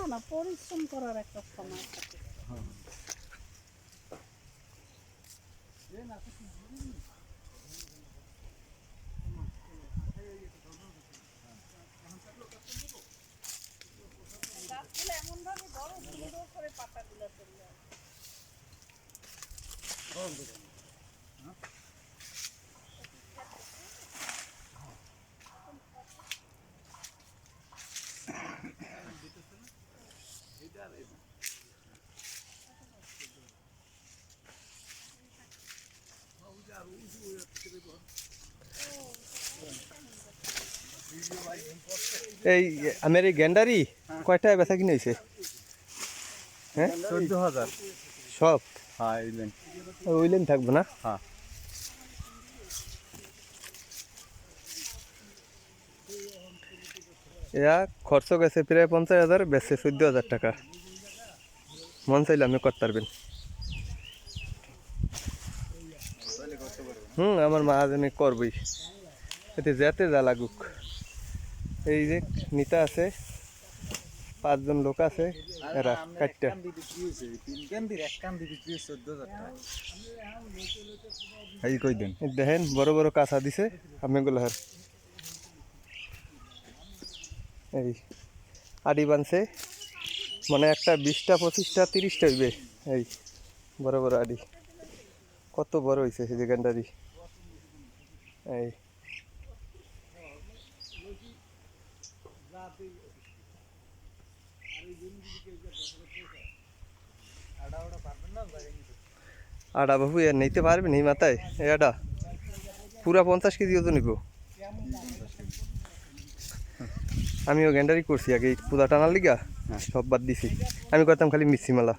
না না, পরিশ্রম করার একটা সময় থাকে। গাছগুলো এমন ভাবে বড়, সুন্দর করে পাতাগুলো চলে আসে। এই আমার এই গেন্ডারি কয়টায় বেচা কিনে হয়েছে? হ্যাঁ 14,000। সব হ্যাঁ এইলেন। ওইলেন থাকবো না। হ্যাঁ এয়া খরচ গেছে প্রায় 50,000, বেচছে 14,000 টাকা। মন চাইলে আমি করতে পারবেন। আমার মা জানে করবই, এতে যেতে যা লাগুক। এই যে নিতা আছে, 5 জন লোক আছে, এরা কাটটা এই কই দেন দেখেন বড় বড় কাঁচা দিছে আমেগুলো। এই আড়ি বানছে, মানে একটা 20টা 25টা 30টা হইবে। এই বড় বড় আড়ি, কত বড় হয়েছে এই যে গেন্ডারি। এই আড়া বাবু এর নিতে পারবেন এই মাথায়? এই আড়া পুরা 50 কেজি ওজন নিব। আমিও গেন্ডারি করছি আগে, পুরা টানার লিগা সব বাদ দিছি। আমি করতাম খালি মিষ্টি মালা।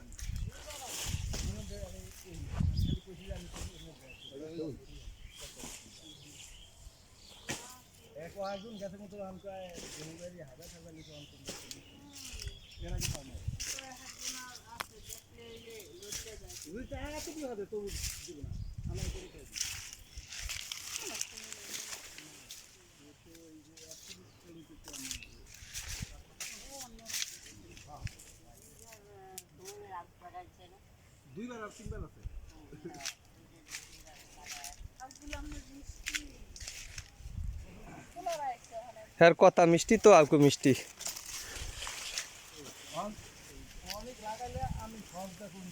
হ্যাঁ কথা মিষ্টি তো, আলকো মিষ্টি। অনেক লাগালে আমি সব দেখুন